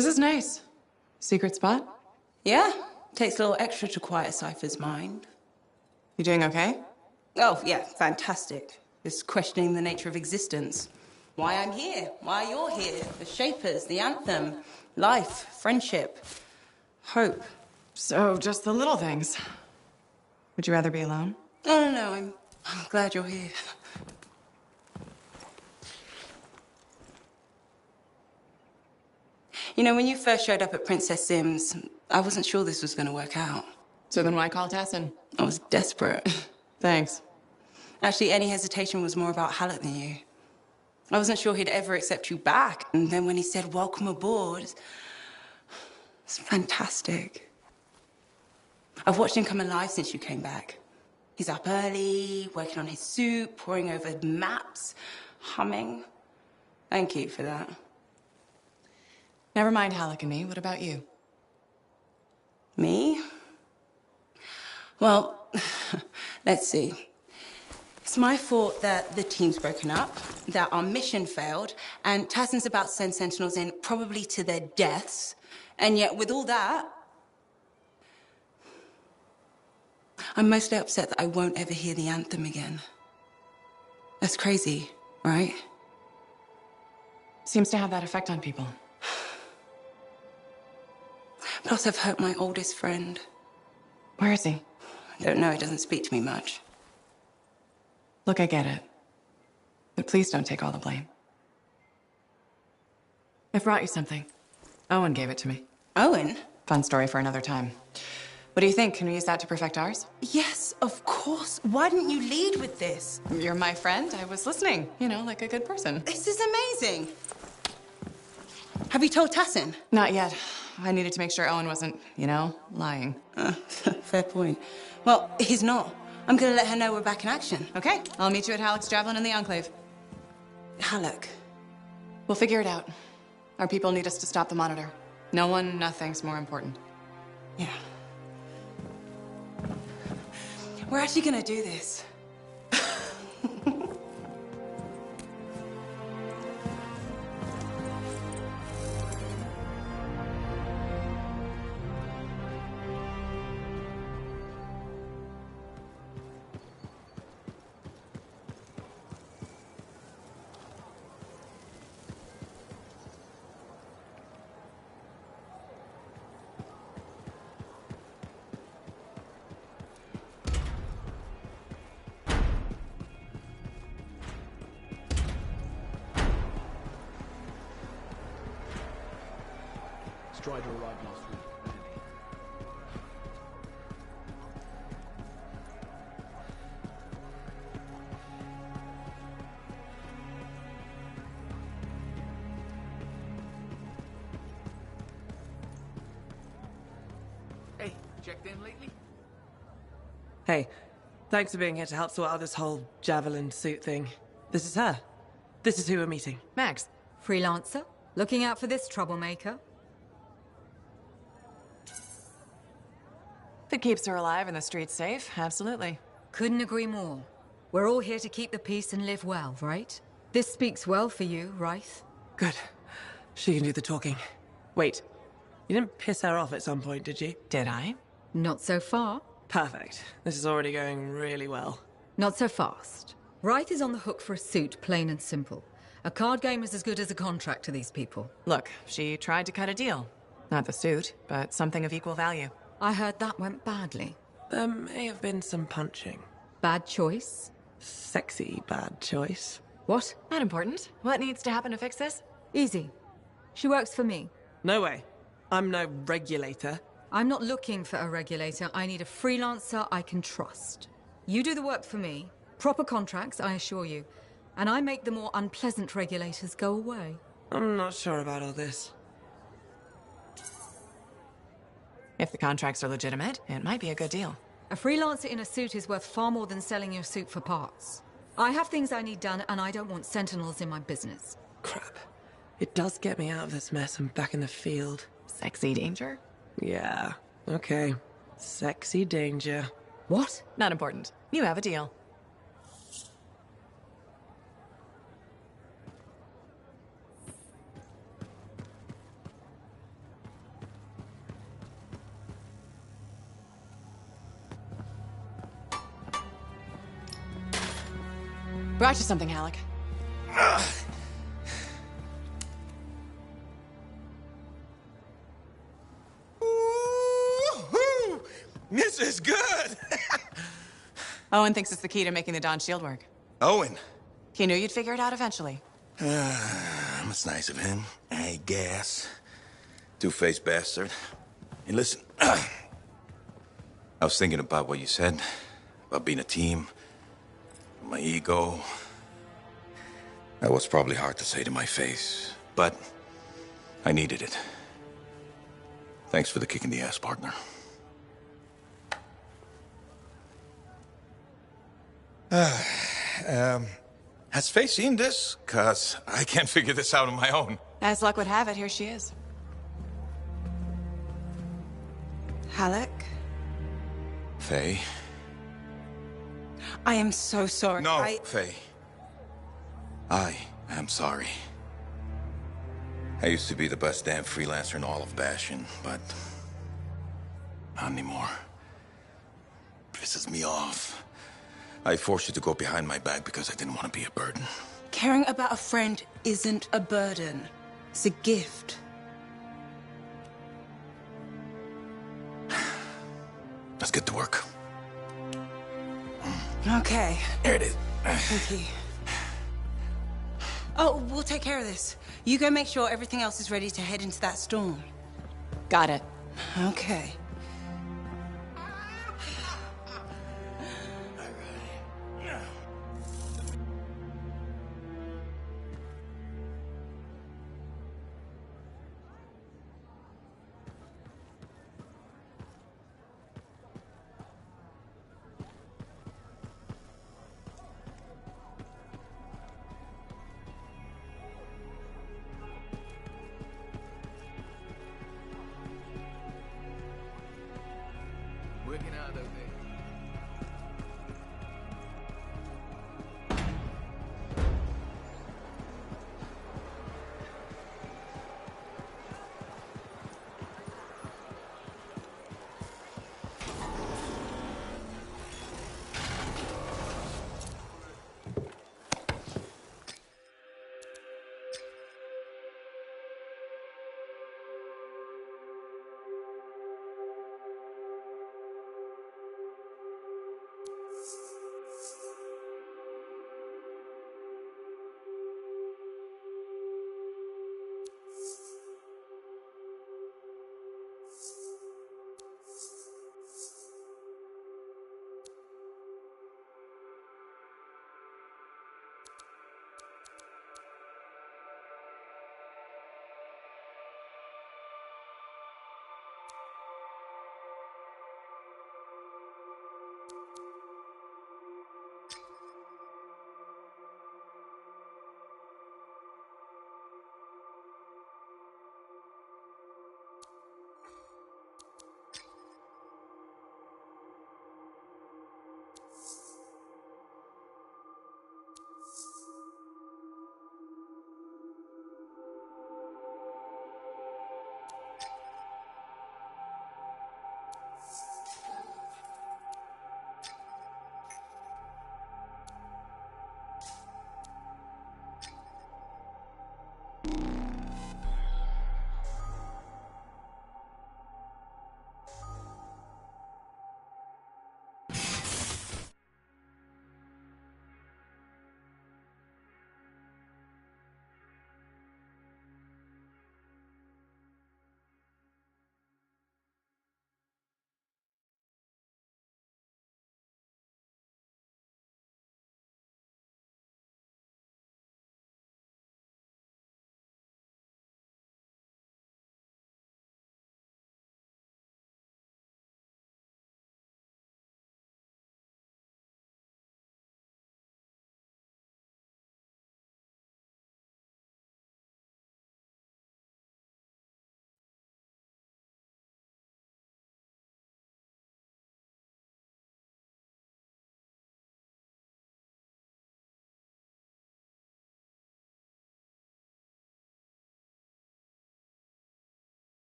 This is nice. Secret spot? Yeah, takes a little extra to quiet Cypher's mind. You doing okay? Oh, yeah, fantastic. Just questioning the nature of existence. Why I'm here, why you're here, the Shapers, the Anthem, life, friendship, hope. So, just the little things. Would you rather be alone? Oh, no, I'm glad you're here. You know, when you first showed up at Princess Sim's, I wasn't sure this was going to work out. So then why call Tessin? I was desperate. Thanks. Actually, any hesitation was more about Halleck than you. I wasn't sure he'd ever accept you back. And then when he said, welcome aboard, it's fantastic. I've watched him come alive since you came back. He's up early, working on his suit, poring over maps, humming. Thank you for that. Never mind Halleck and me. What about you? Me? Well, let's see. It's my fault that the team's broken up, that our mission failed, and Tassin's about to send Sentinels in, probably to their deaths. And yet, with all that, I'm mostly upset that I won't ever hear the anthem again. That's crazy, right? Seems to have that effect on people. Plus, I've hurt my oldest friend. Where is he? I don't know, he doesn't speak to me much. Look, I get it. But please don't take all the blame. I've brought you something. Owen gave it to me. Owen? Fun story for another time. What do you think? Can we use that to perfect ours? Yes, of course. Why didn't you lead with this? You're my friend. I was listening, you know, like a good person. This is amazing. Have you told Tassin? Not yet. I needed to make sure Owen wasn't, you know, lying. Fair point. Well, he's not. I'm gonna let her know we're back in action. Okay, I'll meet you at Halleck's Javelin in the Enclave. Halleck. We'll figure it out. Our people need us to stop the monitor. No one, nothing's more important. Yeah. We're actually gonna do this. Strider arrived last week. Hey, checked in lately? Hey, thanks for being here to help sort out this whole Javelin suit thing. This is her. This is who we're meeting. Max. Freelancer? Looking out for this troublemaker? If it keeps her alive and the streets safe, absolutely. Couldn't agree more. We're all here to keep the peace and live well, right? This speaks well for you, Wraith. Good. She can do the talking. Wait, you didn't piss her off at some point, did you? Did I? Not so far. Perfect. This is already going really well. Not so fast. Wraith is on the hook for a suit, plain and simple. A card game is as good as a contract to these people. Look, she tried to cut a deal. Not the suit, but something of equal value. I heard that went badly. There may have been some punching. Bad choice? Sexy bad choice. What? Not important. What needs to happen to fix this? Easy. She works for me. No way. I'm no regulator. I'm not looking for a regulator. I need a freelancer I can trust. You do the work for me. Proper contracts, I assure you. And I make the more unpleasant regulators go away. I'm not sure about all this. If the contracts are legitimate, it might be a good deal. A freelancer in a suit is worth far more than selling your suit for parts. I have things I need done, and I don't want sentinels in my business. Crap. It does get me out of this mess and back in the field. Sexy danger? Yeah, okay. Sexy danger. What? Not important. You have a deal. Brought you something, Alec. Woo-hoo! This is good! Owen thinks it's the key to making the Dawn shield work. Owen. He knew you'd figure it out eventually. That's nice of him. I guess. Two-faced bastard. Hey, listen. I was thinking about what you said, about being a team, my ego. That was probably hard to say to my face, but I needed it. Thanks for the kick in the ass, partner. Has Faye seen this? 'Cause I can't figure this out on my own. As luck would have it, here she is. Halleck, Faye? I am so sorry. No, Faye. I am sorry. I used to be the best damn freelancer in all of Bastion, but not anymore. Pisses me off. I forced you to go behind my back because I didn't want to be a burden. Caring about a friend isn't a burden. It's a gift. Let's get to work. Okay. Here it is. Thank you. Oh, we'll take care of this. You go make sure everything else is ready to head into that storm. Got it. Okay. Working hard out there.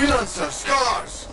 Freelancer, scars!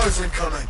Guards incoming!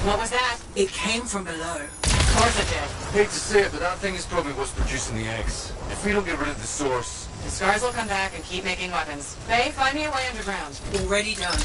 What was that? It came from below. Of course it did. Hate to say it, but that thing is probably what's producing the eggs. If we don't get rid of the source... The scars will come back and keep making weapons. Faye, find me a way underground. Already done.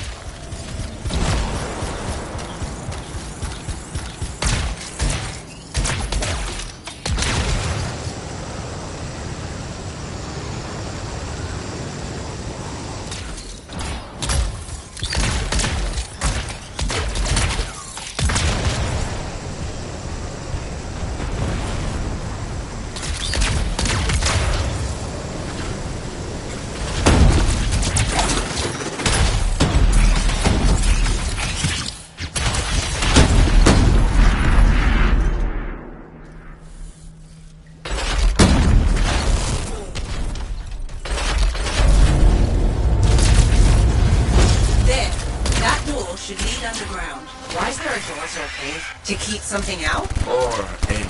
should lead underground. Why is there a door to a cave? To keep something out? Or in.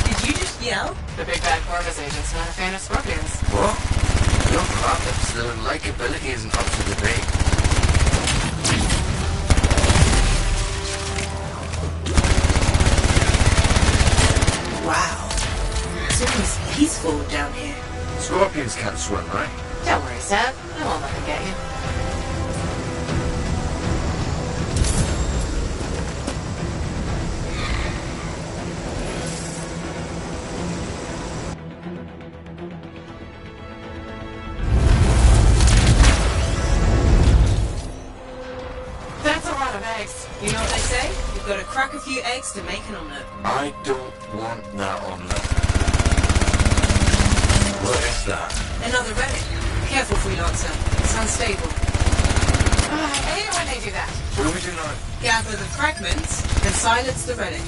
Did you just yell? The big bad Corvus agent's not a fan of scorpions. What? Young prophets, their likability isn't up to debate. Wow. It's almost peaceful down here. Scorpions can't swim, right? Don't worry, Seb. I won't let them get you. That's a lot of eggs. You know what they say? You've got to crack a few eggs to make an omelette. I don't want that omelette. What is that? Another relic. Careful, freelancer. It's unstable. I hate it when they do that. What do we do now? Gather the fragments and silence the relic.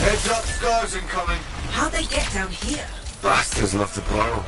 Heads up, scars incoming. How'd they get down here? Bastards love to borrow.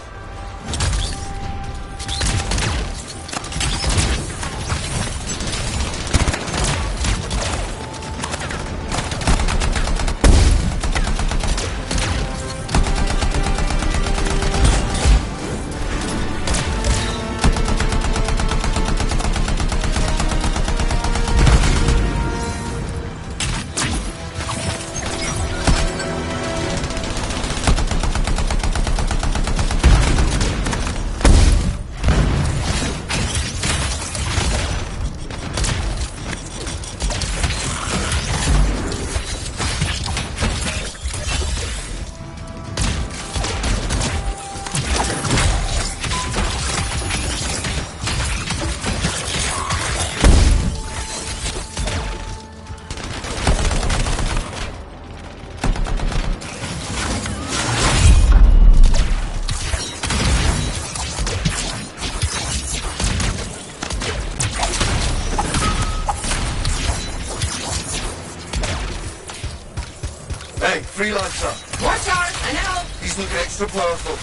Hey, freelancer. Watch out! I know! He's looking extra powerful.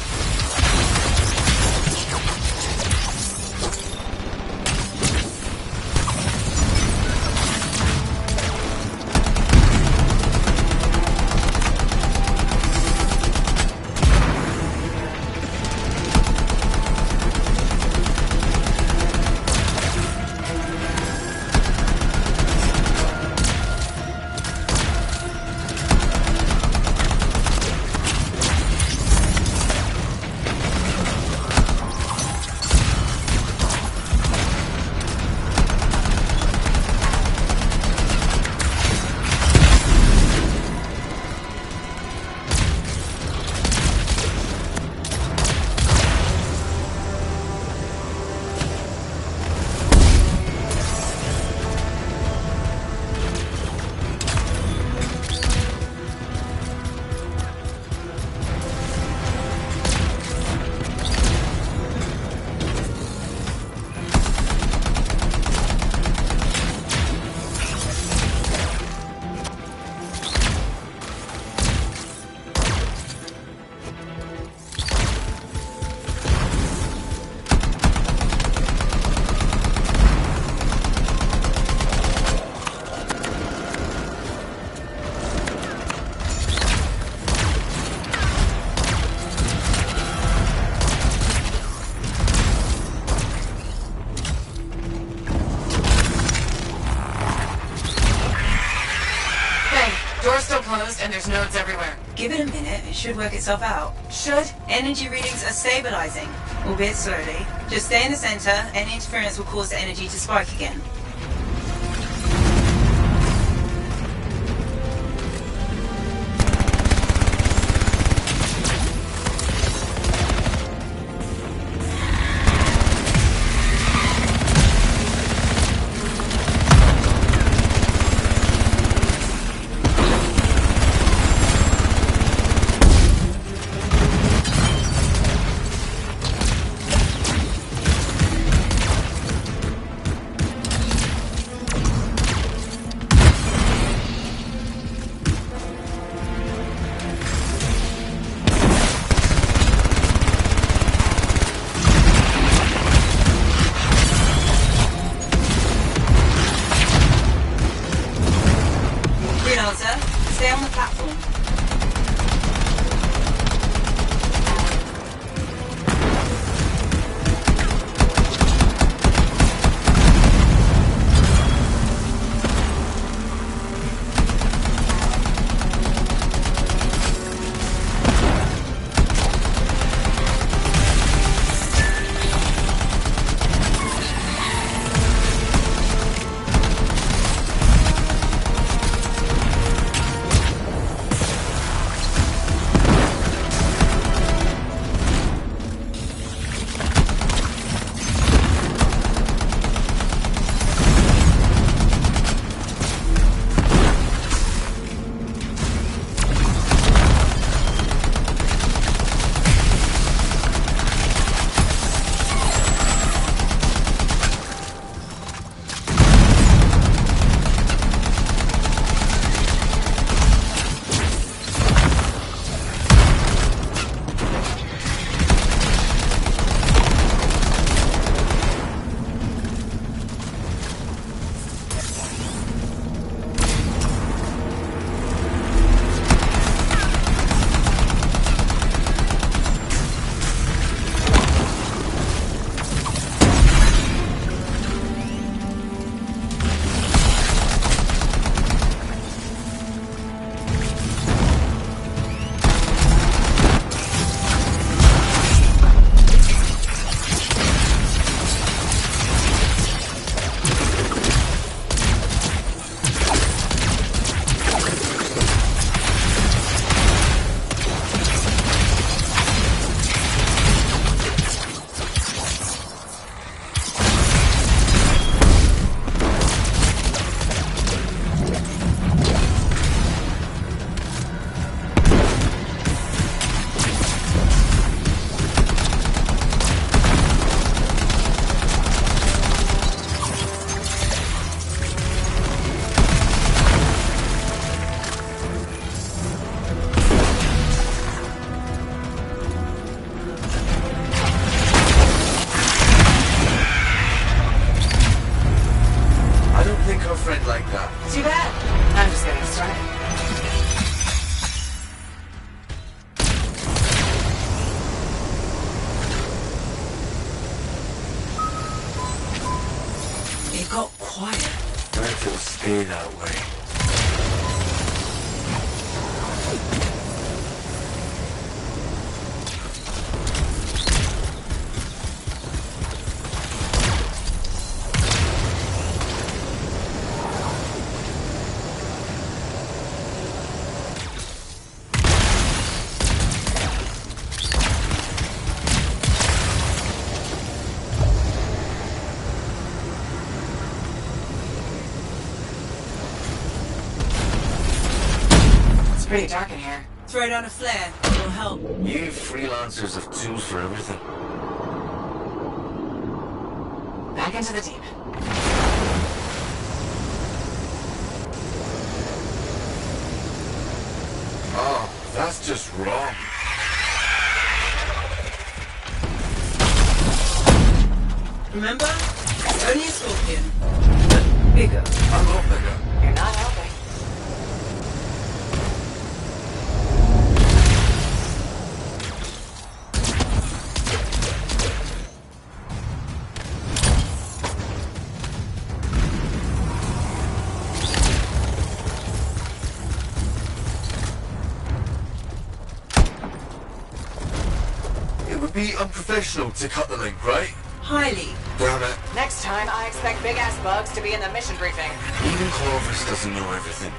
closed and there's nodes everywhere. Give it a minute, it should work itself out. Should? Energy readings are stabilizing, albeit slowly. Just stay in the center, any interference will cause the energy to spike again. Stay on the platform. Too bad. I'm just getting started. It got quiet. Let it stay that way. It's pretty dark in here. Throw down a flare. It'll help. You freelancers have tools for everything. Back into the deep. Oh, that's just wrong. Remember? Only a scorpion. But bigger. A lot bigger. You're not helping. be unprofessional to cut the link, right? Highly. Damn it. Next time, I expect big-ass bugs to be in the mission briefing. Even Clovis doesn't know everything.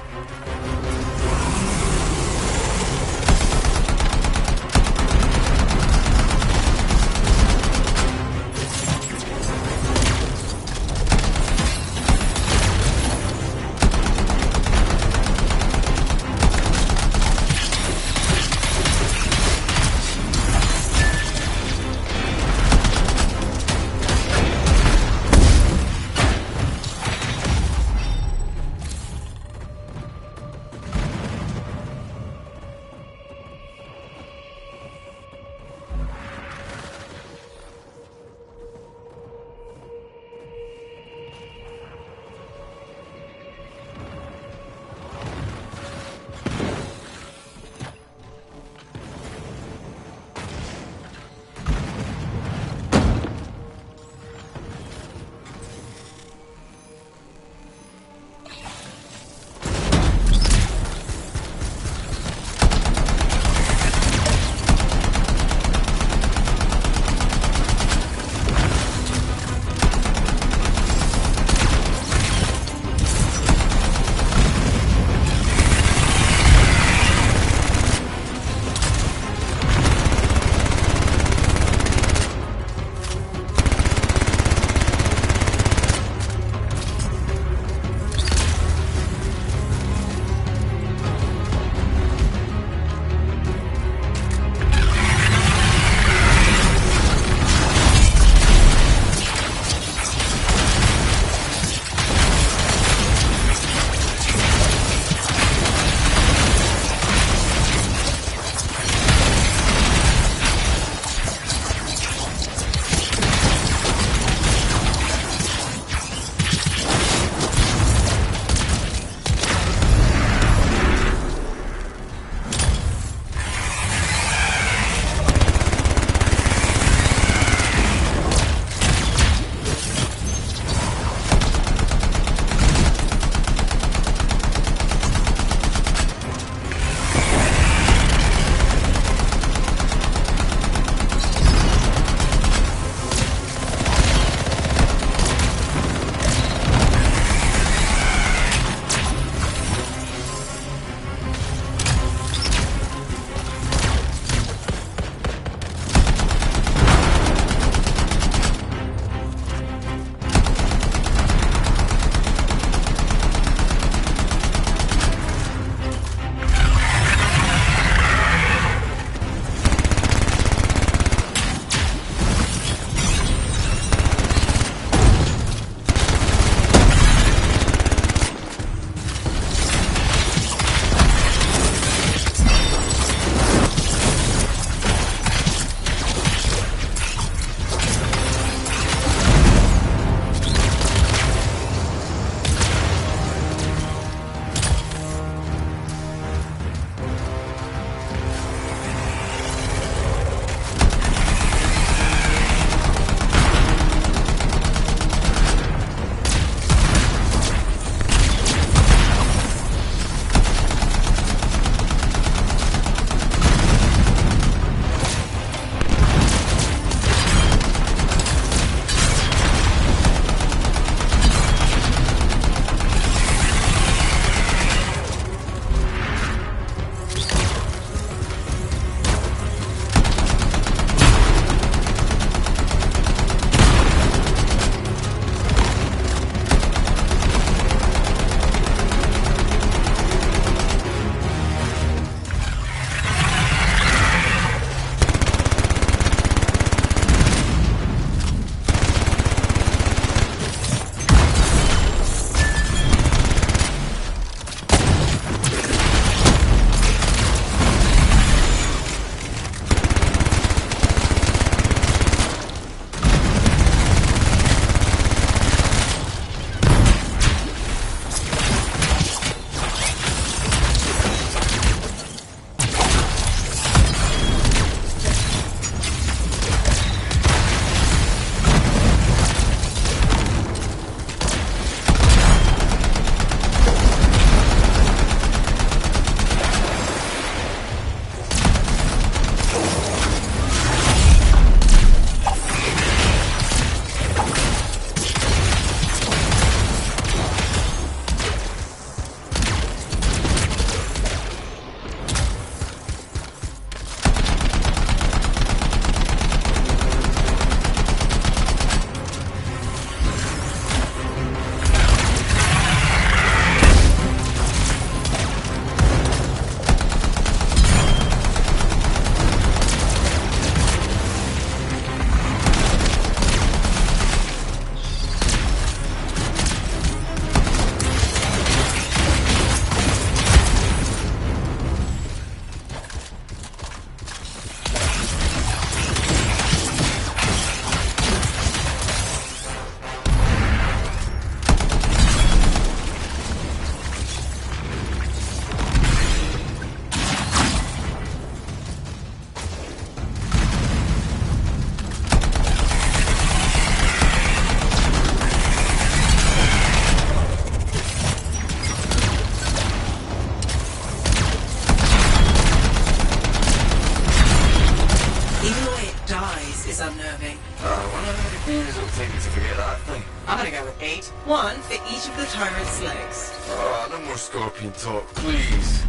years it'll take me to forget that thing. I'm gonna go with 8. One for each of the tyrant's legs. Oh, no more scorpion talk, please.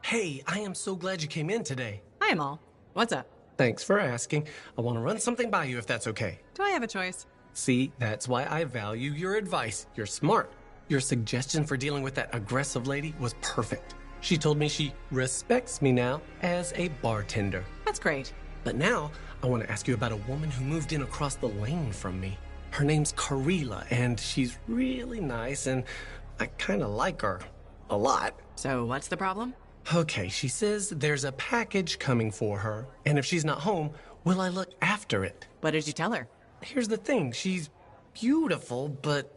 Hey, I am so glad you came in today. Hi, Amal. What's up? Thanks for asking. I want to run something by you if that's okay. Do I have a choice? See, that's why I value your advice. You're smart. Your suggestion for dealing with that aggressive lady was perfect. She told me she respects me now as a bartender. That's great. But now, I want to ask you about a woman who moved in across the lane from me. Her name's Karila, and she's really nice, and I kind of like her. A lot. So what's the problem? Okay, she says there's a package coming for her, and if she's not home, will I look after it? What did you tell her? Here's the thing, she's beautiful, but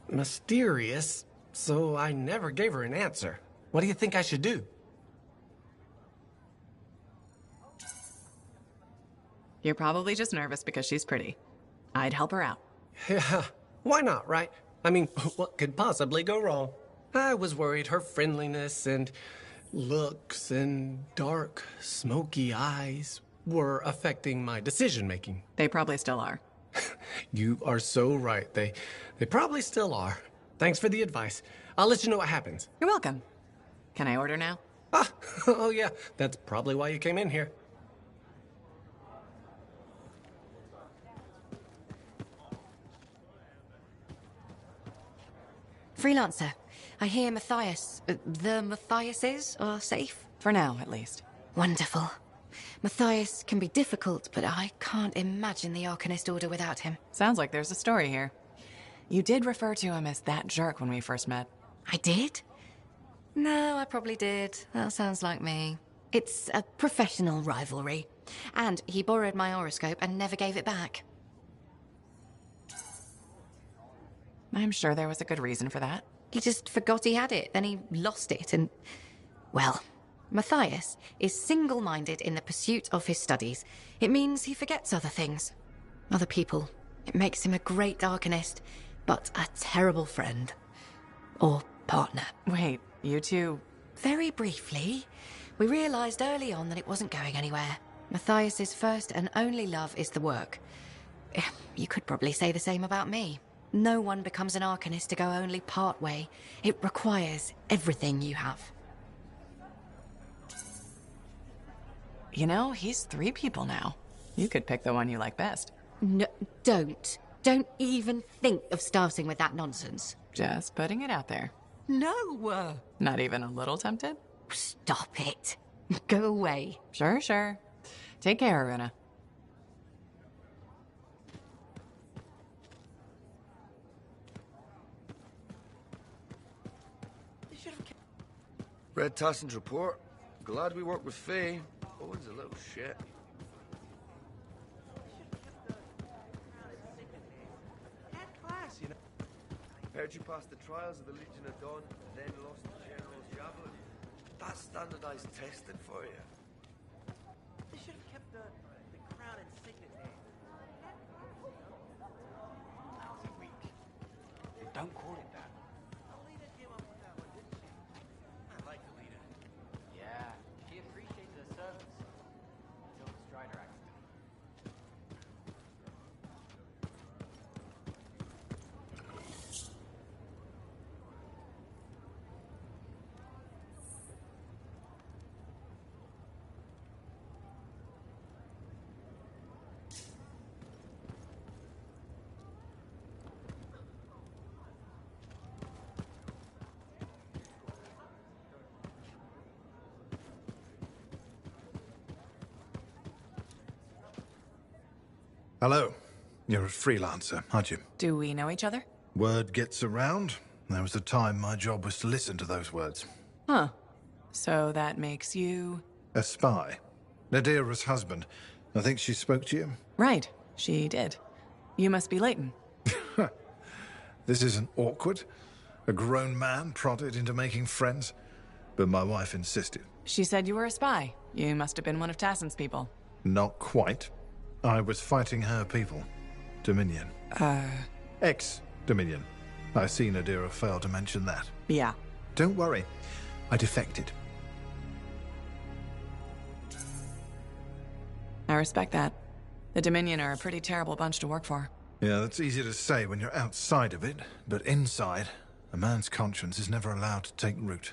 mysterious, so I never gave her an answer. What do you think I should do? You're probably just nervous because she's pretty. I'd help her out. Yeah, why not, right? I mean, what could possibly go wrong? I was worried her friendliness and looks and dark, smoky eyes were affecting my decision-making. They probably still are. You are so right. They probably still are. Thanks for the advice. I'll let you know what happens. You're welcome. Can I order now? Ah, oh yeah, that's probably why you came in here. Freelancer. I hear the Matthiases are safe? For now, at least. Wonderful. Matthias can be difficult, but I can't imagine the Arcanist Order without him. Sounds like there's a story here. You did refer to him as that jerk when we first met. I did? No, I probably did. That sounds like me. It's a professional rivalry. And he borrowed my horoscope and never gave it back. I'm sure there was a good reason for that. He just forgot he had it, then he lost it, and... Well, Matthias is single-minded in the pursuit of his studies. It means he forgets other things. Other people. It makes him a great Arcanist, but a terrible friend. Or partner. Wait, you two... Very briefly, we realized early on that it wasn't going anywhere. Matthias's first and only love is the work. You could probably say the same about me. No one becomes an Arcanist to go only part way. It requires everything you have. You know, he's 3 people now. You could pick the one you like best. No, don't. Don't even think of starting with that nonsense. Just putting it out there. No! Not even a little tempted? Stop it. Go away. Sure, sure. Take care, Aruna. Read Tassin's report. Glad we worked with Faye. Owen's a little shit. Heard you passed the trials of the Legion of Dawn, then lost the General's Javelin. That's standardized testing for you. They should have kept the crown and signet name. Lousy week. Don't call it that. Alita came up with that one, didn't she? I like Alita. Yeah, she appreciates her servants. Until the Strider accident. Hello. You're a freelancer, aren't you? Do we know each other? Word gets around. There was a time my job was to listen to those words. Huh. So that makes you... A spy. Nadira's husband. I think she spoke to you? Right. She did. You must be Leighton. This isn't awkward. A grown man prodded into making friends. But my wife insisted. She said you were a spy. You must have been one of Tassin's people. Not quite. I was fighting her people. Dominion. Ex-Dominion. I see Nadira failed to mention that. Yeah. Don't worry. I defected. I respect that. The Dominion are a pretty terrible bunch to work for. Yeah, that's easy to say when you're outside of it, but inside, a man's conscience is never allowed to take root.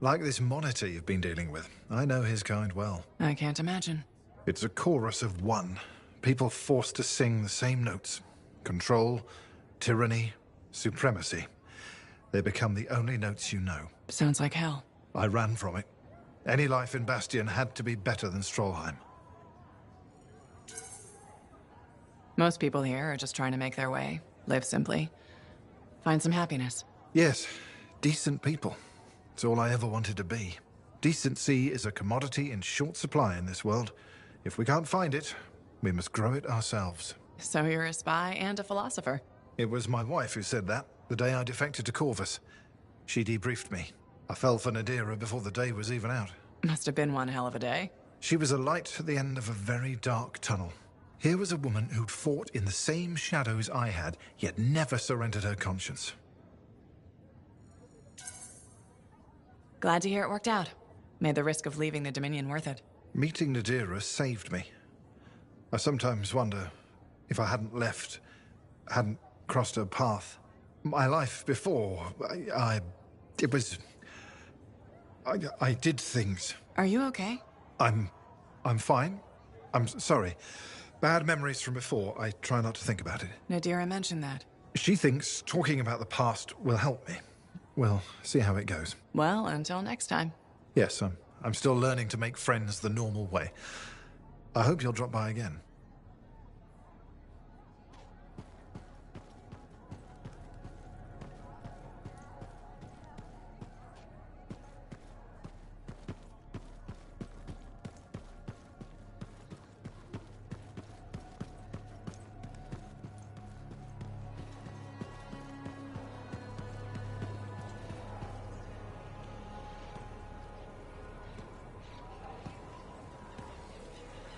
Like this monitor you've been dealing with. I know his kind well. I can't imagine. It's a chorus of one. People forced to sing the same notes. Control, tyranny, supremacy. They become the only notes you know. Sounds like hell. I ran from it. Any life in Bastion had to be better than Strollheim. Most people here are just trying to make their way, live simply, find some happiness. Yes, decent people. It's all I ever wanted to be. Decency is a commodity in short supply in this world. If we can't find it, we must grow it ourselves. So you're a spy and a philosopher. It was my wife who said that, the day I defected to Corvus. She debriefed me. I fell for Nadira before the day was even out. Must have been one hell of a day. She was a light at the end of a very dark tunnel. Here was a woman who'd fought in the same shadows I had, yet never surrendered her conscience. Glad to hear it worked out. Made the risk of leaving the Dominion worth it. Meeting Nadira saved me. I sometimes wonder if I hadn't left, hadn't crossed her path. My life before, I did things. Are you okay? I'm fine. I'm sorry. Bad memories from before. I try not to think about it. Nadira mentioned that. She thinks talking about the past will help me. We'll see how it goes. Well, until next time. Yes, I'm still learning to make friends the normal way. I hope you'll drop by again.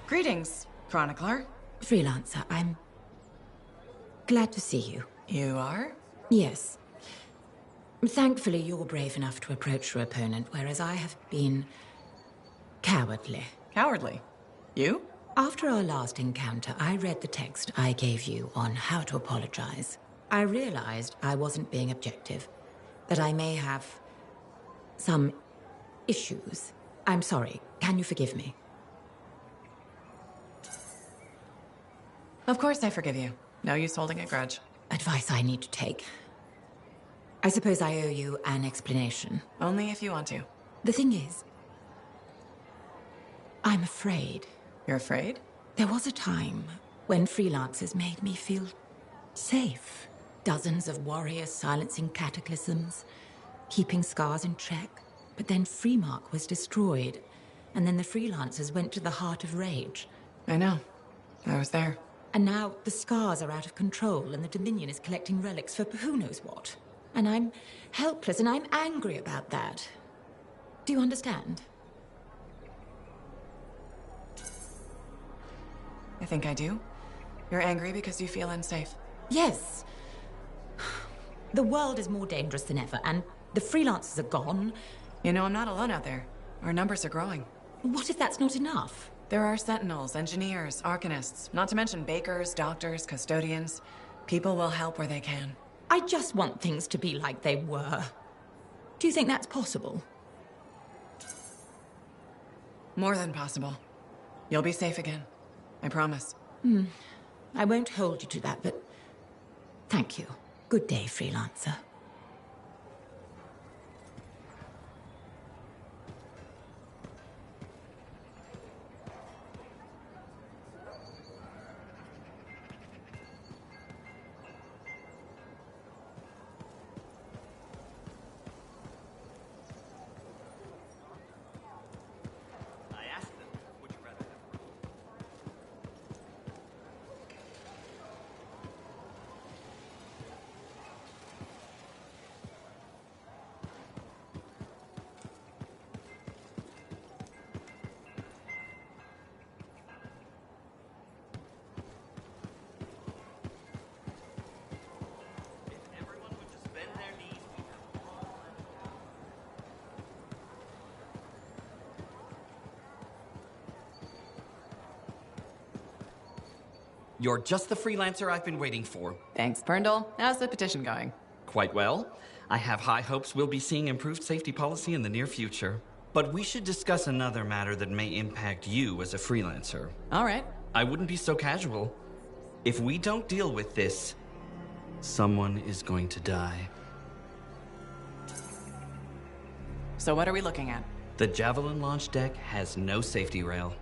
Greetings, Chronicler. Freelancer, I'm glad to see you. You are? Yes. Thankfully, you're brave enough to approach your opponent, whereas I have been cowardly. Cowardly? You? After our last encounter, I read the text I gave you on how to apologize. I realized I wasn't being objective, that I may have some issues. I'm sorry. Can you forgive me? Of course I forgive you. No use holding a grudge. Advice I need to take. I suppose I owe you an explanation. Only if you want to. The thing is, I'm afraid. You're afraid? There was a time when freelancers made me feel safe. Dozens of warriors silencing cataclysms, keeping scars in check. But then Freemark was destroyed, and then the freelancers went to the heart of rage. I know. I was there. And now the scars are out of control, and the Dominion is collecting relics for who knows what. And I'm helpless, and I'm angry about that. Do you understand? I think I do. You're angry because you feel unsafe. Yes. The world is more dangerous than ever, and the freelancers are gone. You know, I'm not alone out there. Our numbers are growing. What if that's not enough? There are sentinels, engineers, arcanists, not to mention bakers, doctors, custodians. People will help where they can. I just want things to be like they were. Do you think that's possible? More than possible. You'll be safe again. I promise. I won't hold you to that, but thank you. Good day, freelancer. You're just the freelancer I've been waiting for. Thanks, Berndl. How's the petition going? Quite well. I have high hopes we'll be seeing improved safety policy in the near future. But we should discuss another matter that may impact you as a freelancer. All right. I wouldn't be so casual. If we don't deal with this, someone is going to die. So what are we looking at? The Javelin launch deck has no safety rail.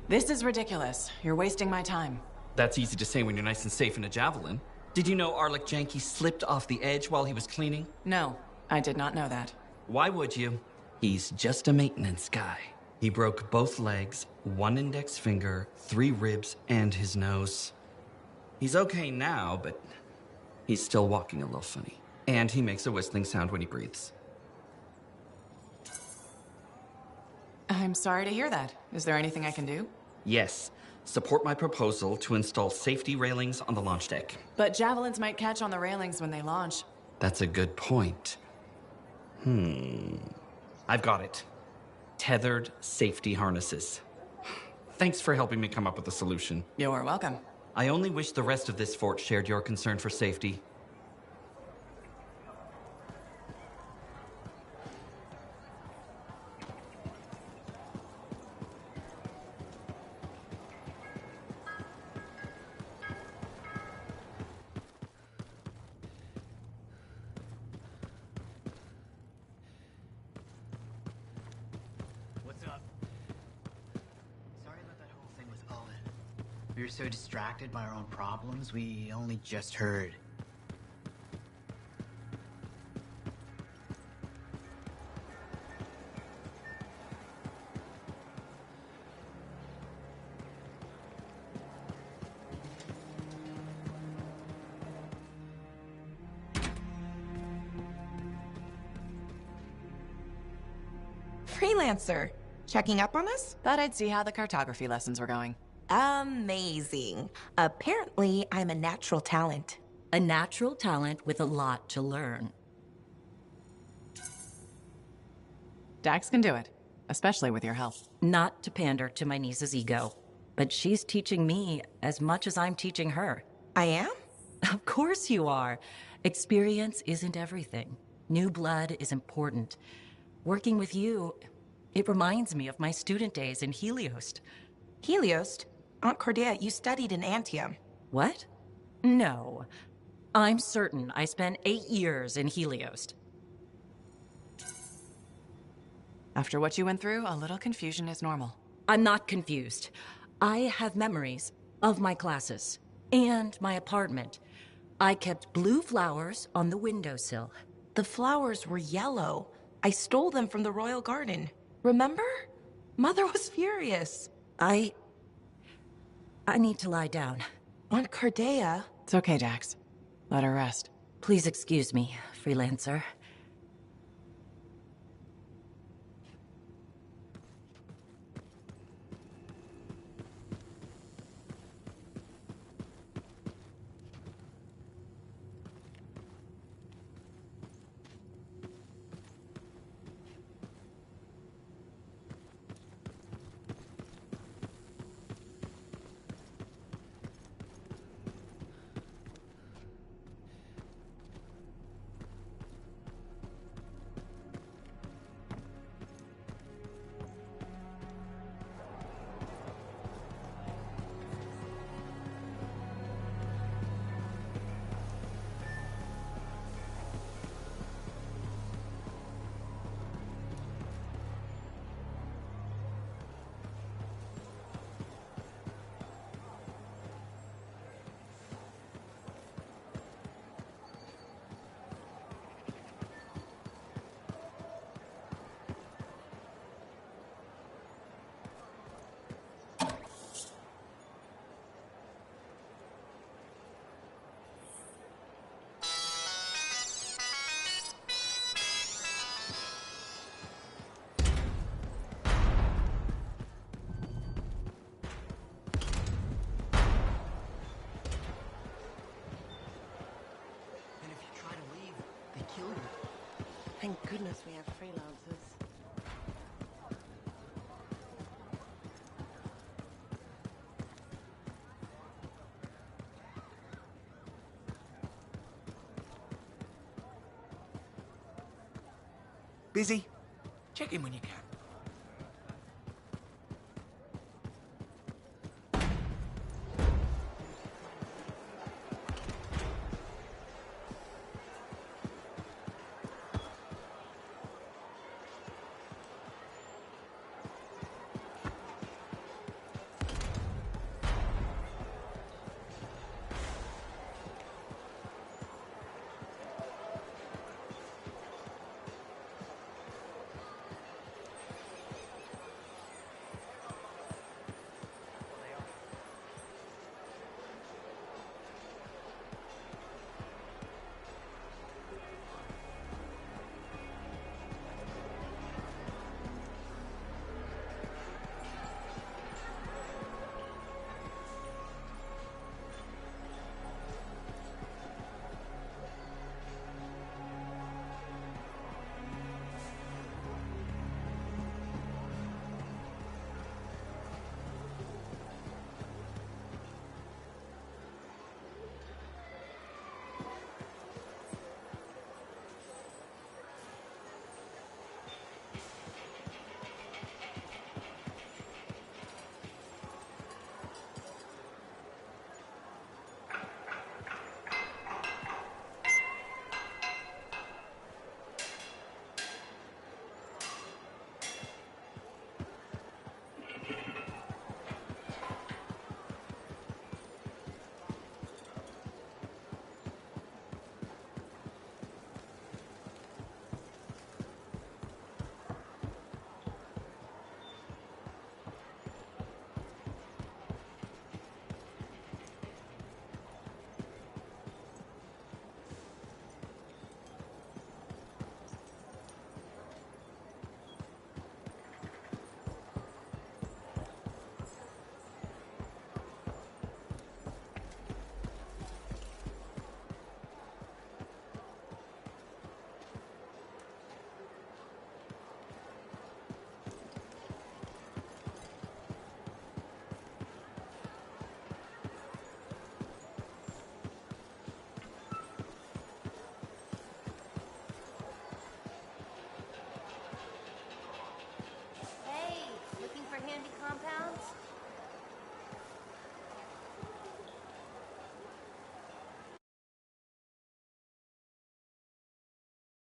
This is ridiculous. You're wasting my time. That's easy to say when you're nice and safe in a Javelin. Did you know Arlik Janky slipped off the edge while he was cleaning? No, I did not know that. Why would you? He's just a maintenance guy. He broke both legs, 1 index finger, 3 ribs, and his nose. He's okay now, but he's still walking a little funny. And he makes a whistling sound when he breathes. I'm sorry to hear that. Is there anything I can do? Yes. Support my proposal to install safety railings on the launch deck. But javelins might catch on the railings when they launch. That's a good point. I've got it. Tethered safety harnesses. Thanks for helping me come up with a solution. You're welcome. I only wish the rest of this fort shared your concern for safety. We were so distracted by our own problems, we only just heard. Freelancer. Checking up on us? Thought I'd see how the cartography lessons were going. Amazing. Apparently, I'm a natural talent. A natural talent with a lot to learn. Dax can do it, especially with your help. Not to pander to my niece's ego, but she's teaching me as much as I'm teaching her. I am? Of course you are. Experience isn't everything. New blood is important. Working with you, it reminds me of my student days in Heliost. Heliost? Aunt Cordelia, you studied in Anthem. What? No. I'm certain I spent 8 years in Heliost. After what you went through, a little confusion is normal. I'm not confused. I have memories of my classes and my apartment. I kept blue flowers on the windowsill. The flowers were yellow. I stole them from the royal garden. Remember? Mother was furious. I need to lie down. Aunt Cordelia. It's okay, Dax. Let her rest. Please excuse me, freelancer. Thank goodness we have freelancers. Busy? Check in when you can.